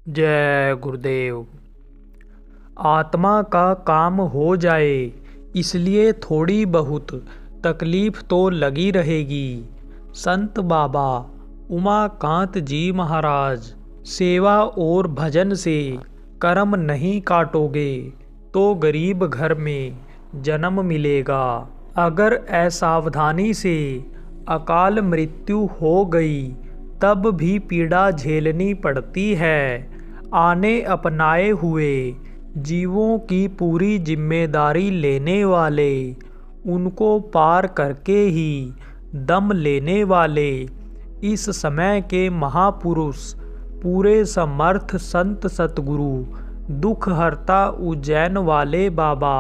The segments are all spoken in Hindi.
जय गुरुदेव। आत्मा का काम हो जाए इसलिए थोड़ी बहुत तकलीफ तो लगी रहेगी। संत बाबा उमाकांत जी महाराज, सेवा और भजन से कर्म नहीं काटोगे तो गरीब घर में जन्म मिलेगा। अगर असावधानी से अकाल मृत्यु हो गई तब भी पीड़ा झेलनी पड़ती है। आने अपनाए हुए जीवों की पूरी जिम्मेदारी लेने वाले, उनको पार करके ही दम लेने वाले इस समय के महापुरुष, पूरे समर्थ संत सतगुरु, दुख हरता उज्जैन वाले बाबा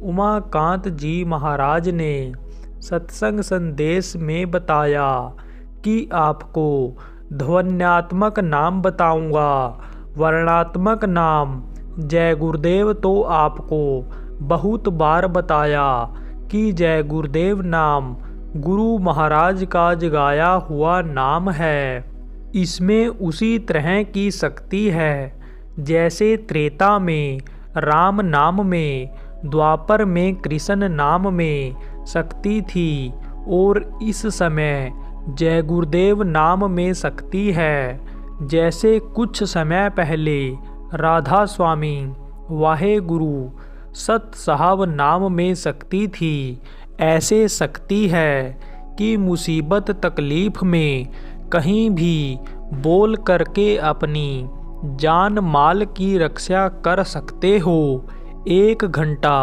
उमाकांत जी महाराज ने सत्संग संदेश में बताया कि आपको ध्वन्यात्मक नाम बताऊंगा। वर्णात्मक नाम जय गुरुदेव तो आपको बहुत बार बताया कि जय गुरुदेव नाम गुरु महाराज का जगाया हुआ नाम है। इसमें उसी तरह की शक्ति है जैसे त्रेता में राम नाम में, द्वापर में कृष्ण नाम में शक्ति थी और इस समय जय गुरुदेव नाम में शक्ति है। जैसे कुछ समय पहले राधा स्वामी वाहे गुरु सत साहब नाम में शक्ति थी, ऐसे शक्ति है कि मुसीबत तकलीफ में कहीं भी बोल करके अपनी जान माल की रक्षा कर सकते हो। 1 घंटा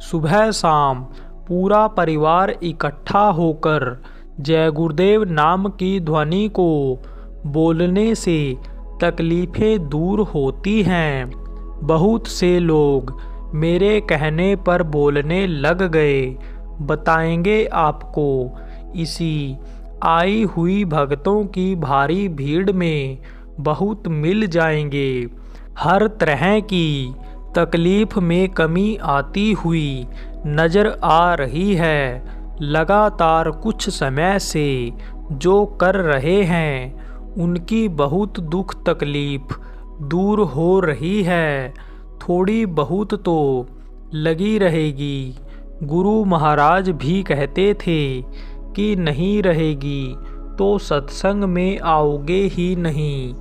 सुबह शाम पूरा परिवार इकट्ठा होकर जय गुरुदेव नाम की ध्वनि को बोलने से तकलीफें दूर होती हैं। बहुत से लोग मेरे कहने पर बोलने लग गए। बताएंगे आपको इसी आई हुई भक्तों की भारी भीड़ में बहुत मिल जाएंगे। हर तरह की तकलीफ में कमी आती हुई नजर आ रही है। लगातार कुछ समय से जो कर रहे हैं उनकी बहुत दुख तकलीफ दूर हो रही है। थोड़ी बहुत तो लगी रहेगी। गुरु महाराज भी कहते थे कि नहीं रहेगी तो सत्संग में आओगे ही नहीं।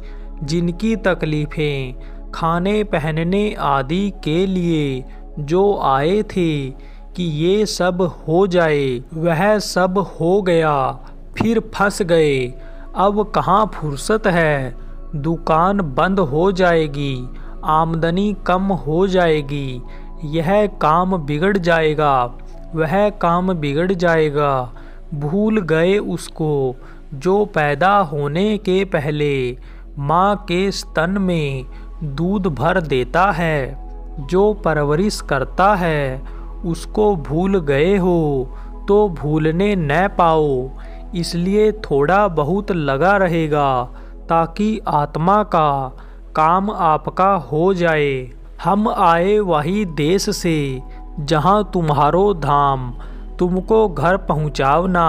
जिनकी तकलीफ़ें खाने पहनने आदि के लिए जो आए थे कि ये सब हो जाए, वह सब हो गया, फिर फंस गए। अब कहाँ फुर्सत है, दुकान बंद हो जाएगी, आमदनी कम हो जाएगी, यह काम बिगड़ जाएगा, वह काम बिगड़ जाएगा। भूल गए उसको जो पैदा होने के पहले माँ के स्तन में दूध भर देता है, जो परवरिश करता है, उसको भूल गए हो तो भूलने न पाओ। इसलिए थोड़ा बहुत लगा रहेगा ताकि आत्मा का काम आपका हो जाए। हम आए वही देश से जहाँ तुम्हारो धाम, तुमको घर पहुँचावना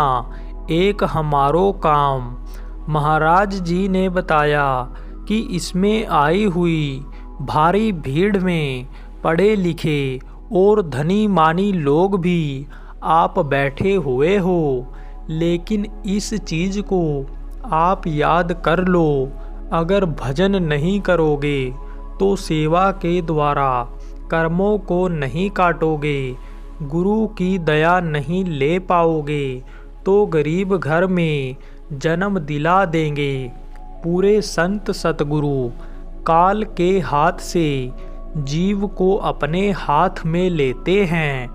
एक हमारो काम। महाराज जी ने बताया कि इसमें आई हुई भारी भीड़ में पढ़े लिखे और धनी मानी लोग भी आप बैठे हुए हो, लेकिन इस चीज़ को आप याद कर लो, अगर भजन नहीं करोगे तो सेवा के द्वारा कर्मों को नहीं काटोगे, गुरु की दया नहीं ले पाओगे तो गरीब घर में जन्म दिला देंगे। पूरे संत सतगुरु काल के हाथ से जीव को अपने हाथ में लेते हैं,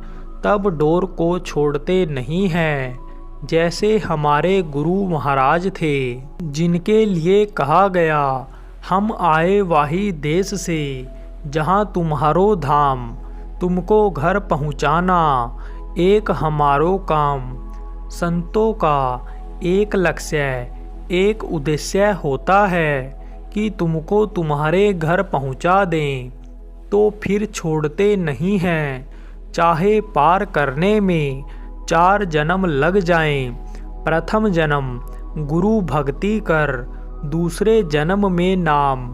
तब डोर को छोड़ते नहीं हैं। जैसे हमारे गुरु महाराज थे जिनके लिए कहा गया, हम आए वाही देश से जहाँ तुम्हारो धाम, तुमको घर पहुँचाना एक हमारो काम। संतों का एक लक्ष्य, एक उद्देश्य होता है कि तुमको तुम्हारे घर पहुँचा दें, तो फिर छोड़ते नहीं हैं। चाहे पार करने में 4 जन्म लग जाएं। प्रथम जन्म गुरु भक्ति कर, दूसरे जन्म में नाम,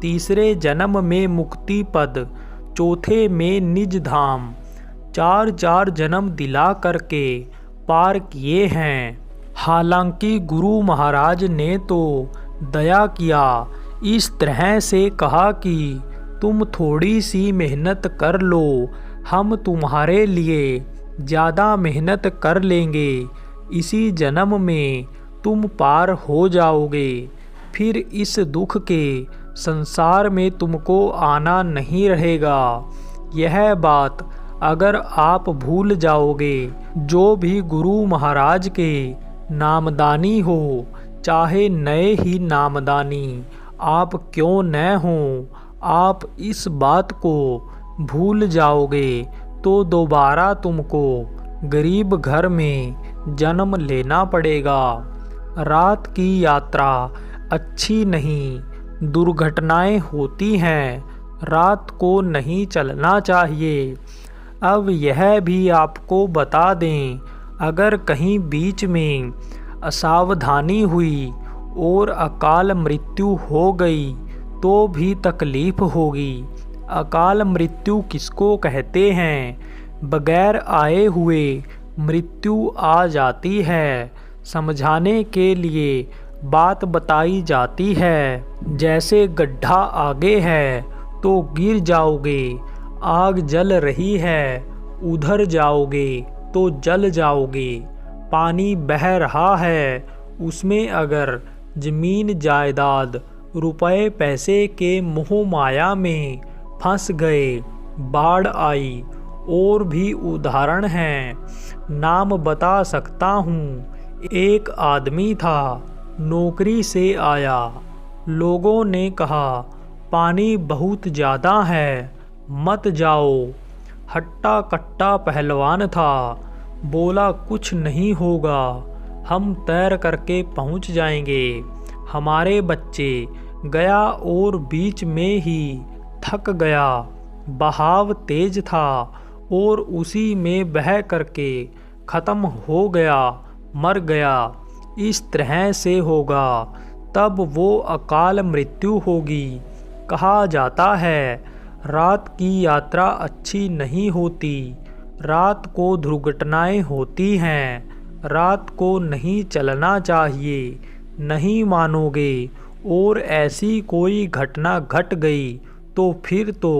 तीसरे जन्म में मुक्ति पद, चौथे में निज धाम। 4 जन्म दिला करके पार किए हैं। हालांकि गुरु महाराज ने तो दया किया, इस तरह से कहा कि तुम थोड़ी सी मेहनत कर लो, हम तुम्हारे लिए ज़्यादा मेहनत कर लेंगे। इसी जन्म में तुम पार हो जाओगे, फिर इस दुख के संसार में तुमको आना नहीं रहेगा। यह बात अगर आप भूल जाओगे, जो भी गुरु महाराज के नामदानी हो, चाहे नए ही नामदानी आप क्यों न हों, आप इस बात को भूल जाओगे तो दोबारा तुमको गरीब घर में जन्म लेना पड़ेगा। रात की यात्रा अच्छी नहीं, दुर्घटनाएं होती हैं, रात को नहीं चलना चाहिए। अब यह भी आपको बता दें, अगर कहीं बीच में असावधानी हुई और अकाल मृत्यु हो गई तो भी तकलीफ होगी। अकाल मृत्यु किसको कहते हैं? बगैर आए हुए मृत्यु आ जाती है। समझाने के लिए बात बताई जाती है, जैसे गड्ढा आगे है तो गिर जाओगे, आग जल रही है उधर जाओगे तो जल जाओगे, पानी बह रहा है उसमें अगर जमीन जायदाद रुपए पैसे के मोह माया में फंस गए, बाढ़ आई। और भी उदाहरण हैं, नाम बता सकता हूँ। एक आदमी था, नौकरी से आया, लोगों ने कहा पानी बहुत ज़्यादा है मत जाओ। हट्टा कट्टा पहलवान था, बोला कुछ नहीं होगा, हम तैर करके पहुंच जाएंगे। हमारे बच्चे गया और बीच में ही थक गया, बहाव तेज था और उसी में बह करके ख़त्म हो गया, मर गया। इस तरह से होगा तब वो अकाल मृत्यु होगी। कहा जाता है रात की यात्रा अच्छी नहीं होती, रात को दुर्घटनाएं होती हैं, रात को नहीं चलना चाहिए। नहीं मानोगे और ऐसी कोई घटना घट गई तो फिर तो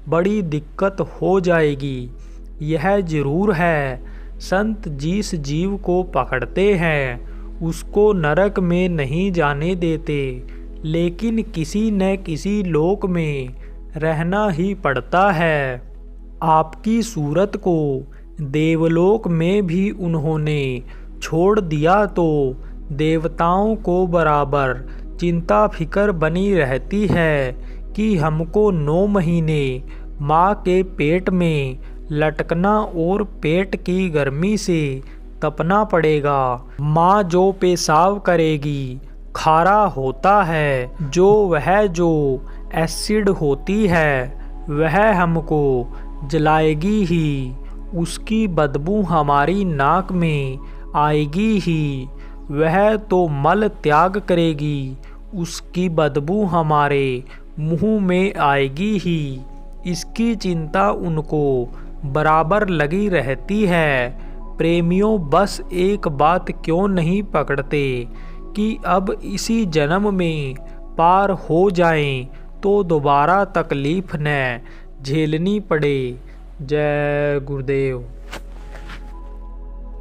बड़ी दिक्कत हो जाएगी। यह ज़रूर है, संत जिस जीव को पकड़ते हैं उसको नरक में नहीं जाने देते, लेकिन किसी न किसी लोक में रहना ही पड़ता है। आपकी सूरत को देवलोक में भी उन्होंने छोड़ दिया तो देवताओं को बराबर चिंता फिक्र बनी रहती है कि हमको 9 महीने माँ के पेट में लटकना और पेट की गर्मी से तपना पड़ेगा। माँ जो पेशाब करेगी खारा होता है, जो एसिड होती है वह हमको जलाएगी ही, उसकी बदबू हमारी नाक में आएगी ही। वह तो मल त्याग करेगी, उसकी बदबू हमारे मुंह में आएगी ही। इसकी चिंता उनको बराबर लगी रहती है। प्रेमियों बस एक बात क्यों नहीं पकड़ते कि अब इसी जन्म में पार हो जाएं तो दोबारा तकलीफ न झेलनी पड़े। जय गुरुदेव।